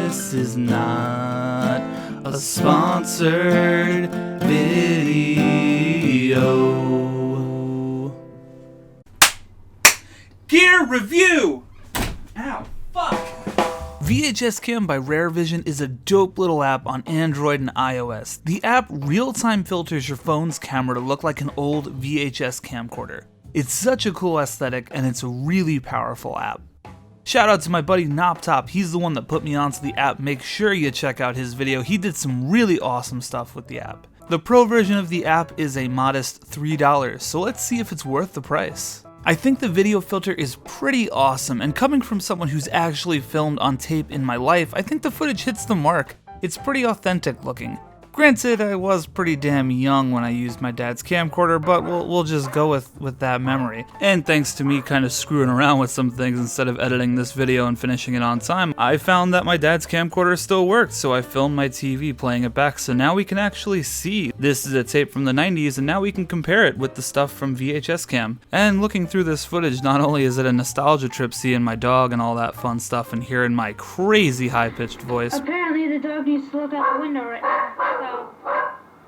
This is not a sponsored video. Gear review! Ow, fuck! VHS Cam by RAREVISION is a dope little app on Android and iOS. The app real-time filters your phone's camera to look like an old VHS camcorder. It's such a cool aesthetic, and it's a really powerful app. Shout out to my buddy NopTop, he's the one that put me onto the app. Make sure you check out his video, he did some really awesome stuff with the app. The pro version of the app is a modest $3, so let's see if it's worth the price. I think the video filter is pretty awesome, and coming from someone who's actually filmed on tape in my life, I think the footage hits the mark. It's pretty authentic looking. Granted, I was pretty damn young when I used my dad's camcorder, but we'll just go with that memory. And thanks to me kind of screwing around with some things instead of editing this video and finishing it on time, I found that my dad's camcorder still worked, so I filmed my TV playing it back, so now we can actually see this is a tape from the 90s, and now we can compare it with the stuff from VHS Cam. And looking through this footage, not only is it a nostalgia trip seeing my dog and all that fun stuff and hearing my crazy high-pitched voice. Apparently the dog needs to look out the window right now.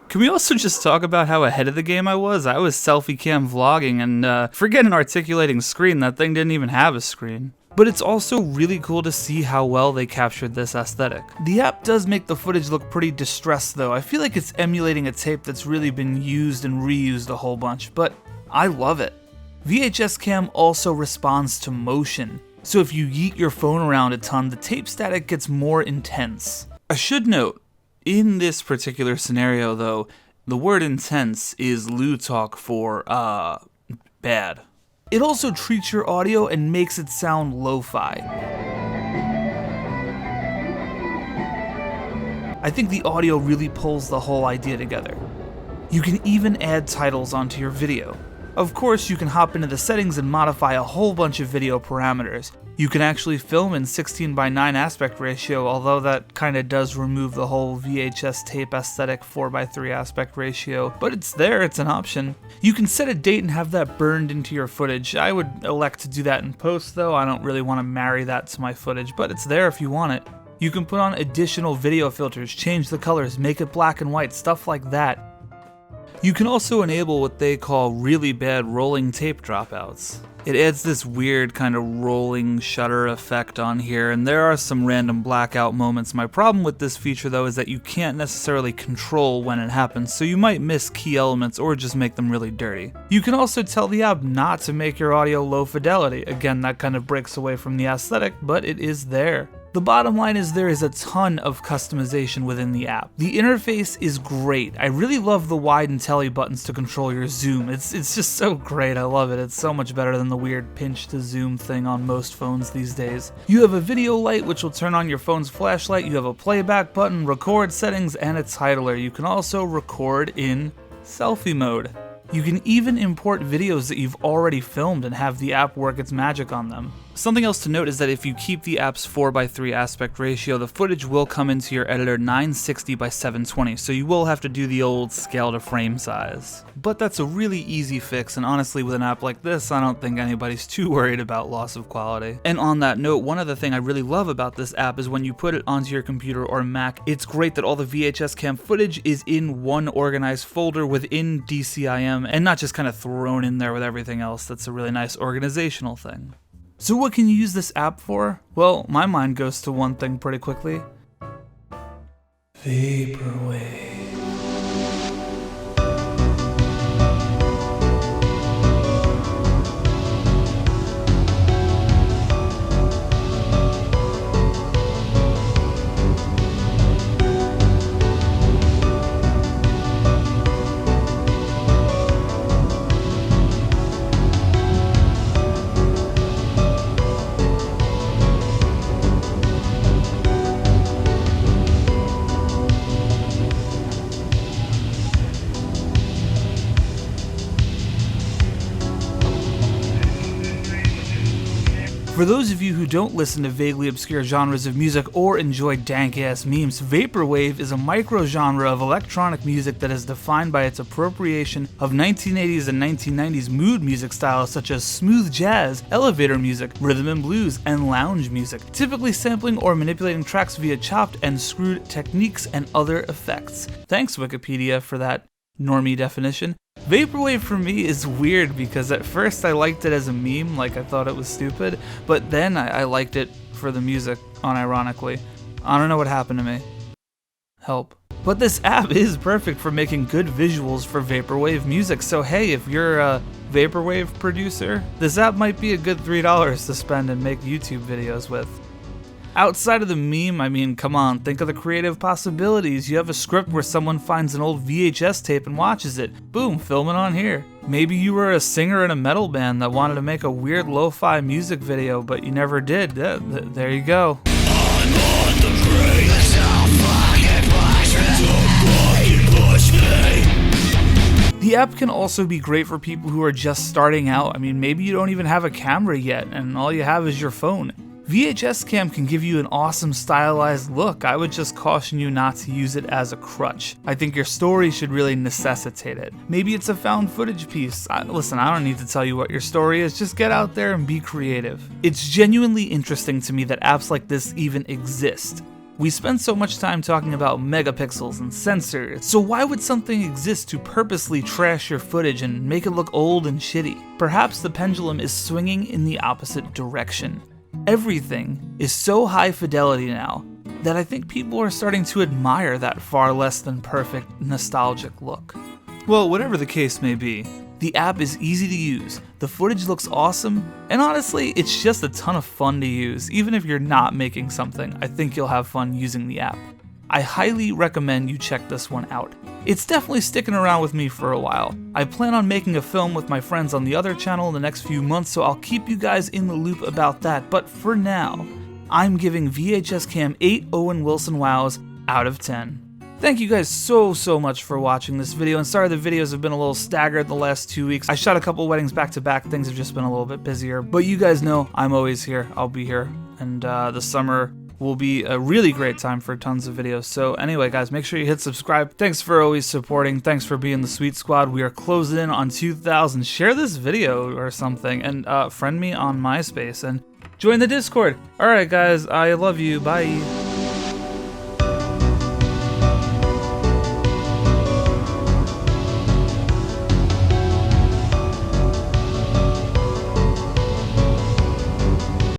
Can we also just talk about how ahead of the game I was? I was selfie cam vlogging, and forget an articulating screen, that thing didn't even have a screen. But it's also really cool to see how well they captured this aesthetic. The app does make the footage look pretty distressed though. I feel like it's emulating a tape that's really been used and reused a whole bunch, but I love it. VHS Cam also responds to motion, so if you yeet your phone around a ton, the tape static gets more intense. I should note, in this particular scenario though, the word intense is Lou talk for, bad. It also treats your audio and makes it sound lo-fi. I think the audio really pulls the whole idea together. You can even add titles onto your video. Of course, you can hop into the settings and modify a whole bunch of video parameters. You can actually film in 16:9 aspect ratio, although that kinda does remove the whole VHS tape aesthetic 4:3 aspect ratio, but it's there, it's an option. You can set a date and have that burned into your footage. I would elect to do that in post though, I don't really want to marry that to my footage, but it's there if you want it. You can put on additional video filters, change the colors, make it black and white, stuff like that. You can also enable what they call really bad rolling tape dropouts. It adds this weird kind of rolling shutter effect on here, and there are some random blackout moments. My problem with this feature though is that you can't necessarily control when it happens, so you might miss key elements or just make them really dirty. You can also tell the app not to make your audio low fidelity. Again, that kind of breaks away from the aesthetic, but it is there. The bottom line is there is a ton of customization within the app. The interface is great. I really love the wide and telly buttons to control your zoom. It's just so great, I love it. It's so much better than the weird pinch to zoom thing on most phones these days. You have a video light which will turn on your phone's flashlight, you have a playback button, record settings, and a titler. You can also record in selfie mode. You can even import videos that you've already filmed and have the app work its magic on them. Something else to note is that if you keep the app's 4:3 aspect ratio, the footage will come into your editor 960x720, so you will have to do the old scale to frame size. But that's a really easy fix, and honestly with an app like this, I don't think anybody's too worried about loss of quality. And on that note, one other thing I really love about this app is when you put it onto your computer or Mac, it's great that all the VHS Cam footage is in one organized folder within DCIM, and not just kind of thrown in there with everything else. That's a really nice organizational thing. So what can you use this app for? Well, my mind goes to one thing pretty quickly. Vaporwave. For those of you who don't listen to vaguely obscure genres of music or enjoy dank-ass memes, Vaporwave is a micro-genre of electronic music that is defined by its appropriation of 1980s and 1990s mood music styles such as smooth jazz, elevator music, rhythm and blues, and lounge music, typically sampling or manipulating tracks via chopped and screwed techniques and other effects. Thanks, Wikipedia, for that normie definition. Vaporwave for me is weird because at first I liked it as a meme, like I thought it was stupid, but then I liked it for the music, unironically. I don't know what happened to me. Help. But this app is perfect for making good visuals for Vaporwave music, so hey, if you're a Vaporwave producer, this app might be a good $3 to spend and make YouTube videos with. Outside of the meme, I mean, come on, think of the creative possibilities. You have a script where someone finds an old VHS tape and watches it. Boom, film it on here. Maybe you were a singer in a metal band that wanted to make a weird lo-fi music video, but you never did. There you go. I'm on the brink. The app can also be great for people who are just starting out. I mean, maybe you don't even have a camera yet, and all you have is your phone. VHS Cam can give you an awesome stylized look. I would just caution you not to use it as a crutch. I think your story should really necessitate it. Maybe it's a found footage piece. Listen, I don't need to tell you what your story is, just get out there and be creative. It's genuinely interesting to me that apps like this even exist. We spend so much time talking about megapixels and sensors, so why would something exist to purposely trash your footage and make it look old and shitty? Perhaps the pendulum is swinging in the opposite direction. Everything is so high fidelity now that I think people are starting to admire that far less than perfect, nostalgic look. Well, whatever the case may be, the app is easy to use, the footage looks awesome, and honestly, it's just a ton of fun to use. Even if you're not making something, I think you'll have fun using the app. I highly recommend you check this one out. It's definitely sticking around with me for a while. I plan on making a film with my friends on the other channel in the next few months, so I'll keep you guys in the loop about that, but for now, I'm giving VHS Cam 8 Owen Wilson wows out of 10. Thank you guys so much for watching this video, and sorry the videos have been a little staggered the last 2 weeks. I shot a couple weddings back to back, things have just been a little bit busier, but you guys know I'm always here, I'll be here, and the summer will be a really great time for tons of videos. So anyway guys, make sure you hit subscribe. Thanks for always supporting, thanks for being the sweet squad. We are closing in on 2,000. Share this video or something, and friend me on MySpace, and join the Discord. Alright guys, I love you, bye.